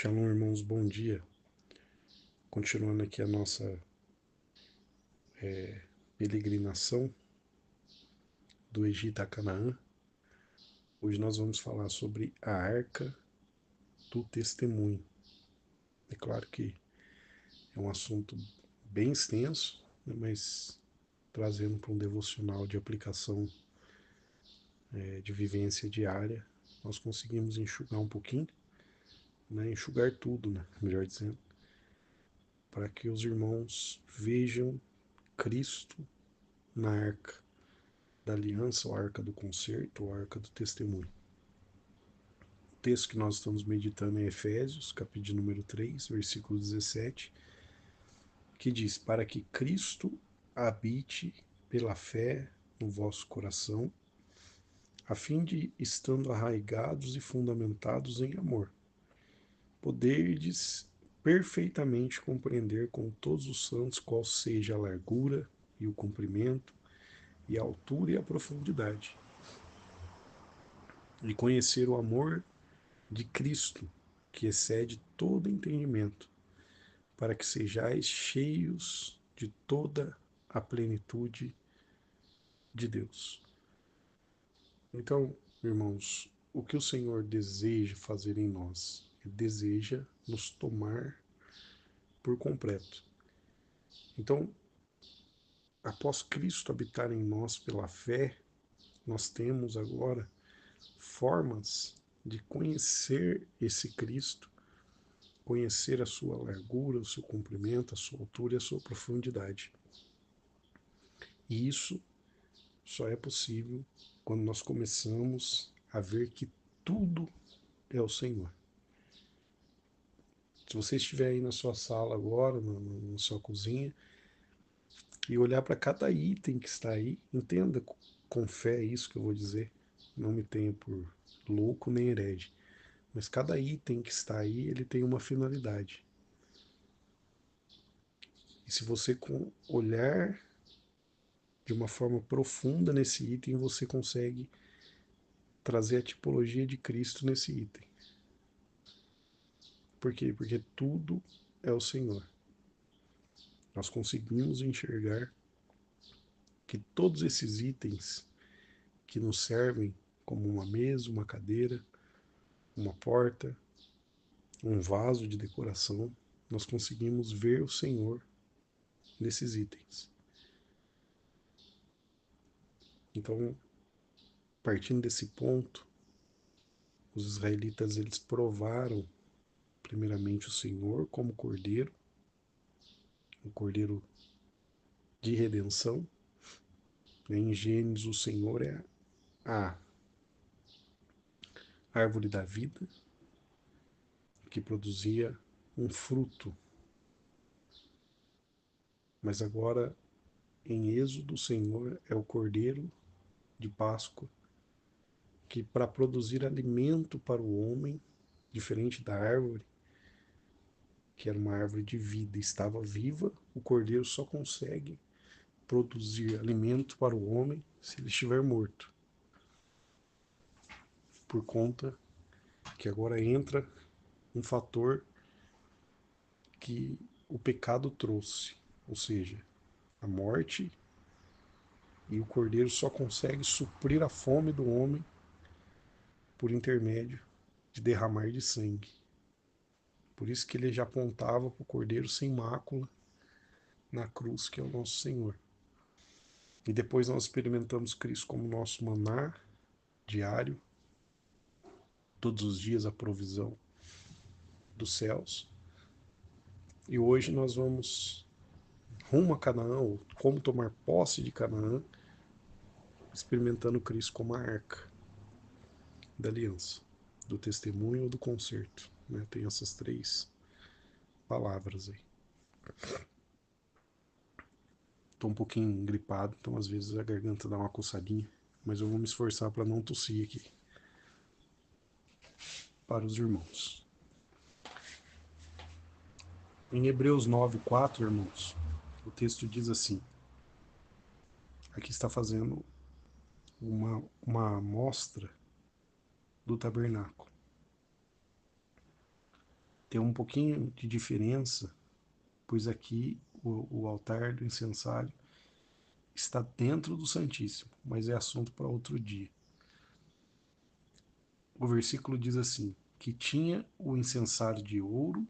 Shalom, irmãos, bom dia. Continuando aqui a nossa peregrinação do Egito a Canaã. Hoje nós vamos falar sobre a Arca do Testemunho. É claro que é um assunto bem extenso, né, mas trazendo para um devocional de aplicação de vivência diária, nós conseguimos enxugar um pouquinho, né, enxugar tudo, né, melhor dizendo, para que os irmãos vejam Cristo na Arca da Aliança, ou Arca do Concerto, ou Arca do Testemunho. O texto que nós estamos meditando é Efésios, capítulo número 3, versículo 17, que diz: Para que Cristo habite pela fé no vosso coração, a fim de, estando arraigados e fundamentados em amor, poderdes perfeitamente compreender com todos os santos qual seja a largura e o comprimento, e a altura e a profundidade, e conhecer o amor de Cristo, que excede todo entendimento, para que sejais cheios de toda a plenitude de Deus. Então, irmãos, o que o Senhor deseja fazer em nós? Ele deseja nos tomar por completo. Então, após Cristo habitar em nós pela fé, nós temos agora formas de conhecer esse Cristo, conhecer a sua largura, o seu comprimento, a sua altura e a sua profundidade. E isso só é possível quando nós começamos a ver que tudo é o Senhor. Se você estiver aí na sua sala agora, na sua cozinha, e olhar para cada item que está aí, entenda com fé isso que eu vou dizer, não me tenha por louco nem herege, mas cada item que está aí, ele tem uma finalidade. E se você olhar de uma forma profunda nesse item, você consegue trazer a tipologia de Cristo nesse item. Por quê? Porque tudo é o Senhor. Nós conseguimos enxergar que todos esses itens que nos servem como uma mesa, uma cadeira, uma porta, um vaso de decoração, nós conseguimos ver o Senhor nesses itens. Então, partindo desse ponto, os israelitas eles provaram primeiramente o Senhor como Cordeiro, um Cordeiro de redenção. Em Gênesis, o Senhor é a árvore da vida, que produzia um fruto. Mas agora, em Êxodo, o Senhor é o Cordeiro de Páscoa, que para produzir alimento para o homem, diferente da árvore, que era uma árvore de vida, estava viva, o Cordeiro só consegue produzir alimento para o homem se ele estiver morto. Por conta que agora entra um fator que o pecado trouxe, ou seja, a morte, e o Cordeiro só consegue suprir a fome do homem por intermédio de derramar de sangue. Por isso que ele já apontava para o Cordeiro sem mácula na cruz, que é o nosso Senhor. E depois nós experimentamos Cristo como nosso maná diário, todos os dias a provisão dos céus. E hoje nós vamos rumo a Canaã, ou como tomar posse de Canaã, experimentando Cristo como a arca da aliança, do testemunho ou do concerto. Né? Tem essas três palavras aí. Estou um pouquinho gripado, então às vezes a garganta dá uma coçadinha, mas eu vou me esforçar para não tossir aqui para os irmãos. Em Hebreus 9:4, irmãos, o texto diz assim, aqui está fazendo uma amostra do tabernáculo. tem um pouquinho de diferença, pois aqui o altar do incensário está dentro do Santíssimo, mas é assunto para outro dia. O versículo diz assim, que tinha o incensário de ouro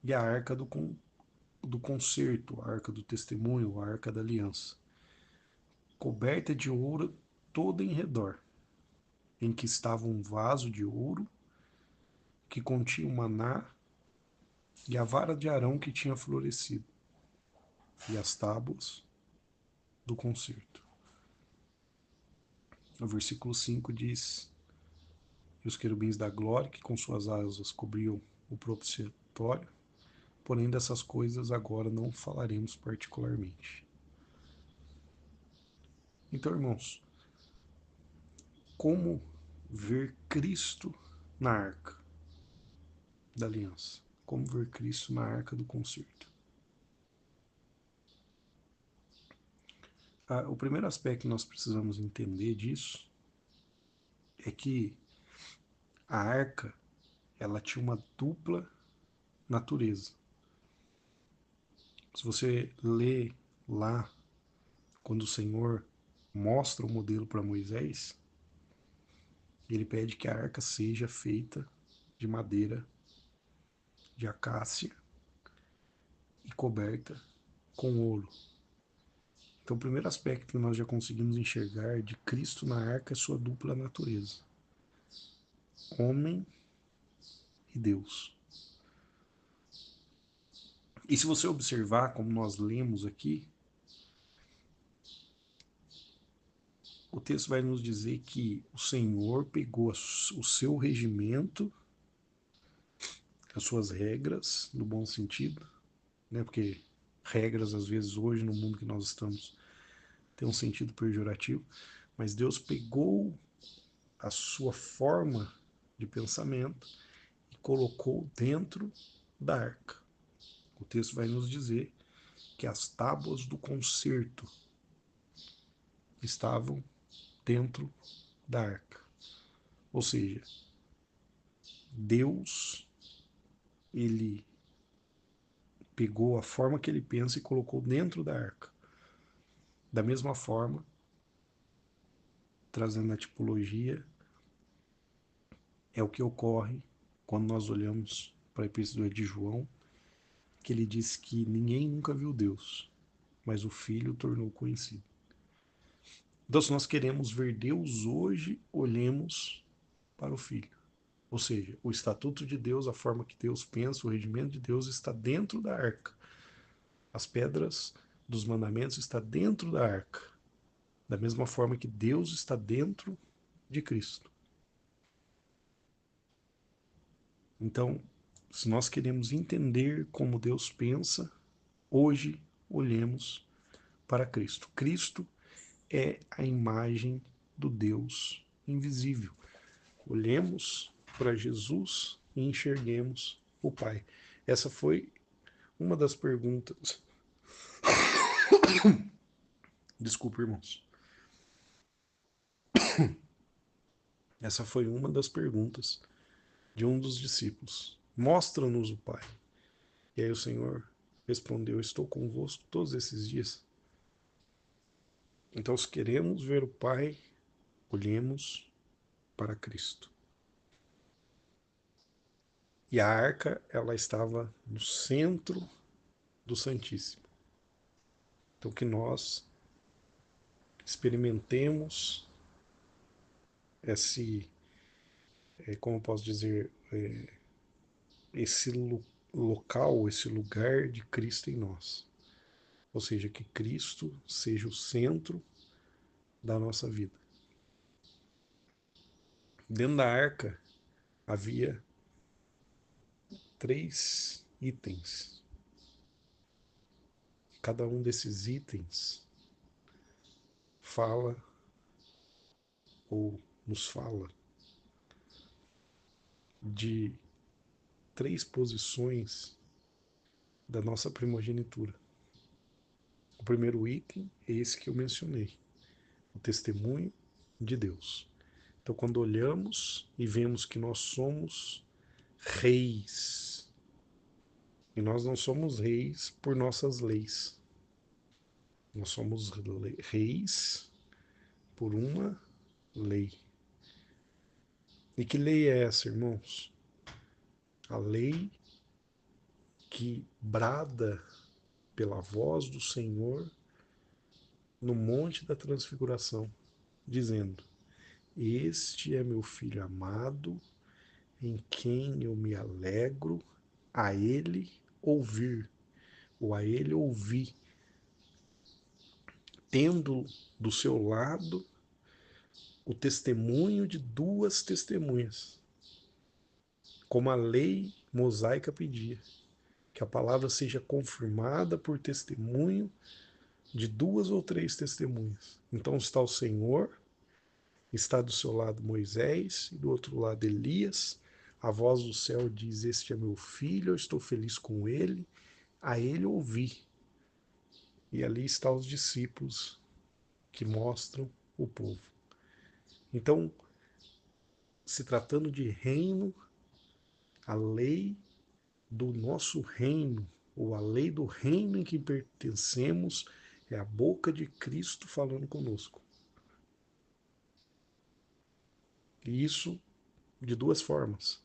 e a arca do concerto, a arca do testemunho, a arca da aliança, coberta de ouro toda em redor, em que estava um vaso de ouro que continha o maná e a vara de Arão que tinha florescido, e as tábuas do concerto. O versículo 5 diz: E os querubins da glória, que com suas asas cobriam o propiciatório, porém dessas coisas agora não falaremos particularmente. Então, irmãos, como ver Cristo na arca da aliança? Como ver Cristo na arca do concerto? O primeiro aspecto que nós precisamos entender disso é que a arca ela tinha uma dupla natureza. Se você lê lá, quando o Senhor mostra o modelo para Moisés, ele pede que a arca seja feita de madeira de acácia e coberta com ouro. Então, o primeiro aspecto que nós já conseguimos enxergar de Cristo na arca é sua dupla natureza: homem e Deus. E se você observar, como nós lemos aqui, o texto vai nos dizer que o Senhor pegou o seu regimento, as suas regras, no bom sentido, né? Porque regras, às vezes, hoje, no mundo que nós estamos, tem um sentido pejorativo, mas Deus pegou a sua forma de pensamento e colocou dentro da arca. O texto vai nos dizer que as tábuas do concerto estavam dentro da arca. Ou seja, Deus, ele pegou a forma que ele pensa e colocou dentro da arca. Da mesma forma, trazendo a tipologia, é o que ocorre quando nós olhamos para a Epístola de João, que ele diz que ninguém nunca viu Deus, mas o Filho o tornou conhecido. Então, se nós queremos ver Deus hoje, olhemos para o Filho. Ou seja, o estatuto de Deus, a forma que Deus pensa, o regimento de Deus está dentro da arca. As pedras dos mandamentos estão dentro da arca. Da mesma forma que Deus está dentro de Cristo. Então, se nós queremos entender como Deus pensa, hoje olhemos para Cristo. Cristo é a imagem do Deus invisível. Olhemos para Jesus e enxerguemos o Pai. Essa foi uma das perguntas. Desculpa, irmãos. Essa foi uma das perguntas de um dos discípulos. Mostra-nos o Pai. E aí o Senhor respondeu: Estou convosco todos esses dias. Então, se queremos ver o Pai, olhemos para Cristo. E a arca, ela estava no centro do Santíssimo. Então, que nós experimentemos esse, como posso dizer, esse local, esse lugar de Cristo em nós. Ou seja, que Cristo seja o centro da nossa vida. Dentro da arca havia 3 itens. Cada um desses itens fala ou nos fala de 3 posições da nossa primogenitura. O primeiro item é esse que eu mencionei, o testemunho de Deus. Então, quando olhamos e vemos que nós somos reis. E nós não somos reis por nossas leis. Nós somos reis por uma lei. E que lei é essa, irmãos? A lei que brada pela voz do Senhor no Monte da Transfiguração, dizendo: Este é meu filho amado, em quem eu me alegro, a ele ouvir, ou a ele ouvir, tendo do seu lado o testemunho de duas testemunhas, como a lei mosaica pedia, que a palavra seja confirmada por testemunho de duas ou três testemunhas. Então está o Senhor, está do seu lado Moisés e do outro lado Elias. A voz do céu diz: Este é meu filho, eu estou feliz com ele, a ele ouvi. E ali estão os discípulos que mostram o povo. Então, se tratando de reino, a lei do nosso reino, ou a lei do reino em que pertencemos, é a boca de Cristo falando conosco. E isso de duas formas.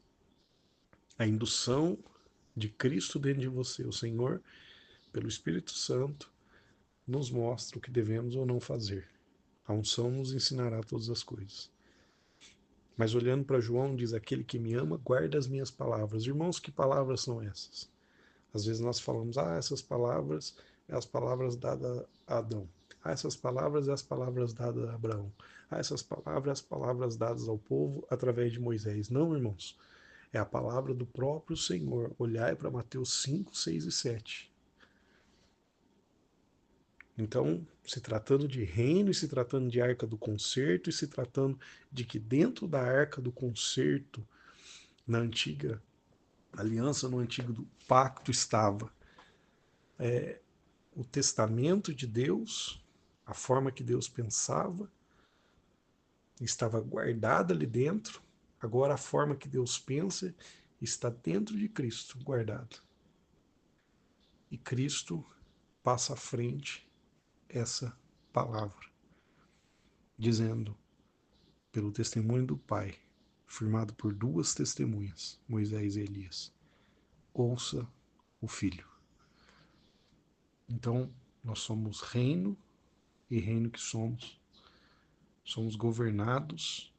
A indução de Cristo dentro de você, o Senhor, pelo Espírito Santo, nos mostra o que devemos ou não fazer. A unção nos ensinará todas as coisas. Mas olhando para João, diz: Aquele que me ama, guarda as minhas palavras. Irmãos, que palavras são essas? Às vezes nós falamos: essas palavras é as palavras dadas a Adão. Essas palavras é as palavras dadas a Abraão. Essas palavras é as palavras dadas ao povo através de Moisés. Não, irmãos. É a palavra do próprio Senhor. Olhai para Mateus 5, 6 e 7. Então, se tratando de reino, e se tratando de arca do concerto, e se tratando de que dentro da arca do concerto, na antiga aliança, no antigo pacto, estava o testamento de Deus, a forma que Deus pensava, estava guardada ali dentro. Agora a forma que Deus pensa está dentro de Cristo, guardada. E Cristo passa à frente essa palavra, dizendo: pelo testemunho do Pai, firmado por duas testemunhas, Moisés e Elias, ouça o Filho. Então, nós somos reino, e reino que somos governados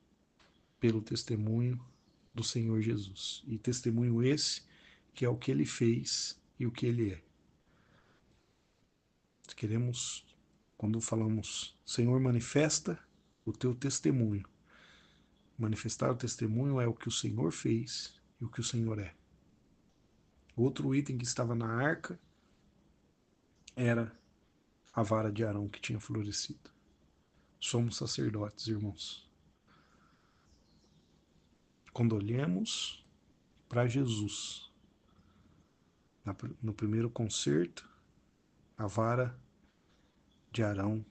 pelo testemunho do Senhor Jesus. E testemunho esse que é o que ele fez e o que ele é. Queremos, quando falamos, Senhor, manifesta o teu testemunho. Manifestar o testemunho é o que o Senhor fez e o que o Senhor é. Outro item que estava na arca era a vara de Arão que tinha florescido. Somos sacerdotes, irmãos. Quando olhamos para Jesus, no primeiro concerto, a vara de Arão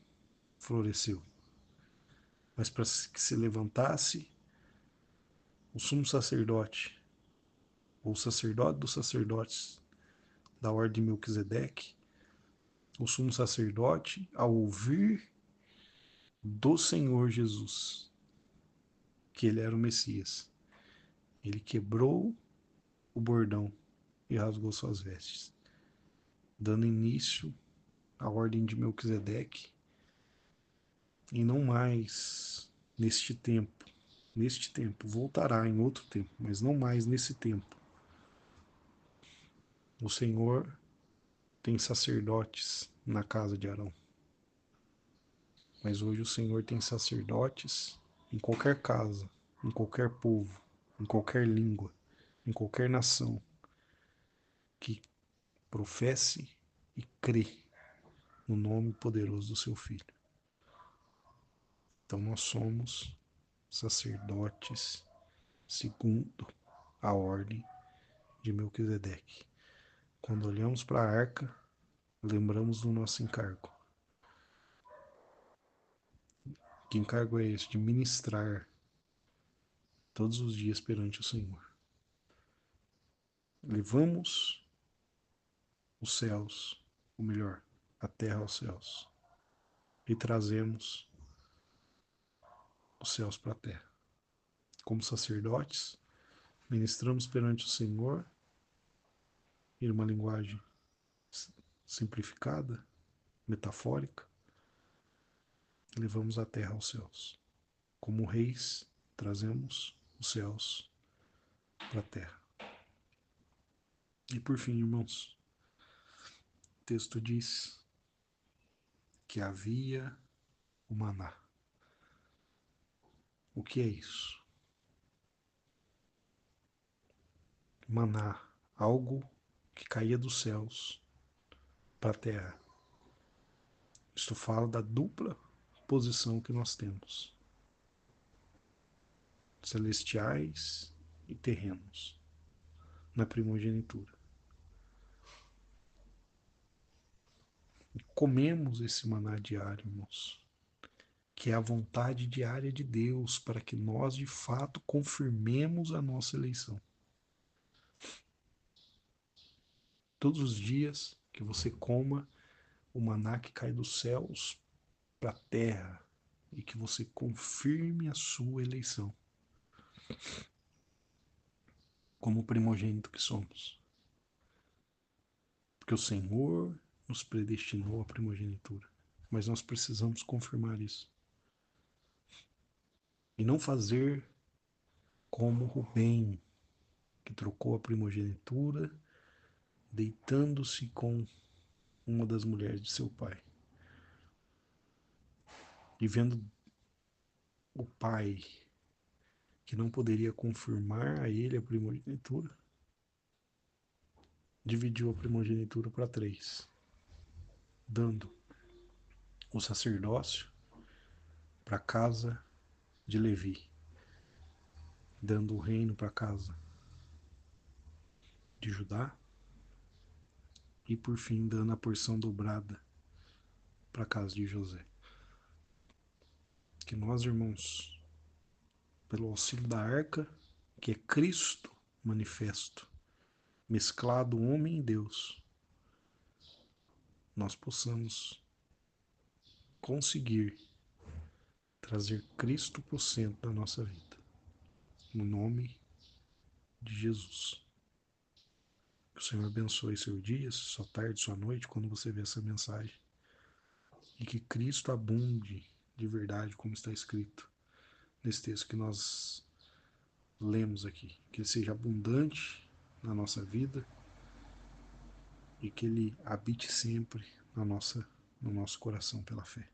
floresceu. Mas para que se levantasse o sumo sacerdote, ou sacerdote dos sacerdotes da ordem de Melquisedeque, o sumo sacerdote, ao ouvir do Senhor Jesus que ele era o Messias, ele quebrou o bordão e rasgou suas vestes, dando início à ordem de Melquisedeque, e não mais neste tempo. Neste tempo, voltará em outro tempo, mas não mais nesse tempo. O Senhor tem sacerdotes na casa de Arão, mas hoje o Senhor tem sacerdotes em qualquer casa, em qualquer povo, em qualquer língua, em qualquer nação, que professe e crê no nome poderoso do seu Filho. Então nós somos sacerdotes segundo a ordem de Melquisedeque. Quando olhamos para a arca, lembramos do nosso encargo. Que encargo é esse? De ministrar todos os dias perante o Senhor. levamos os céus, ou melhor, a terra aos céus, e trazemos os céus para a terra. Como sacerdotes, ministramos perante o Senhor, em uma linguagem simplificada, metafórica, levamos a terra aos céus. Como reis, trazemos os céus para a terra. E por fim, irmãos, o texto diz que havia o maná. O que é isso? Maná, algo que caía dos céus para a terra. Isto fala da dupla posição que nós temos: celestiais e terrenos, na primogenitura. E comemos esse maná diário, irmãos, que é a vontade diária de Deus para que nós, de fato, confirmemos a nossa eleição. Todos os dias que você coma o maná que cai dos céus para a terra e que você confirme a sua eleição como primogênito que somos. Porque o Senhor nos predestinou à primogenitura, mas nós precisamos confirmar isso. E não fazer como Rubem, que trocou a primogenitura, deitando-se com uma das mulheres de seu pai. E vendo o pai que não poderia confirmar a ele a primogenitura, dividiu a primogenitura para 3, dando o sacerdócio para a casa de Levi, dando o reino para a casa de Judá e, por fim, dando a porção dobrada para a casa de José. Que nós, irmãos, pelo auxílio da arca, que é Cristo manifesto, mesclado homem e Deus, nós possamos conseguir trazer Cristo para o centro da nossa vida. No nome de Jesus. Que o Senhor abençoe seu dia, sua tarde, sua noite, quando você vê essa mensagem. E que Cristo abunde de verdade, como está escrito nesse texto que nós lemos aqui. Que ele seja abundante na nossa vida e que ele habite sempre no nosso coração pela fé.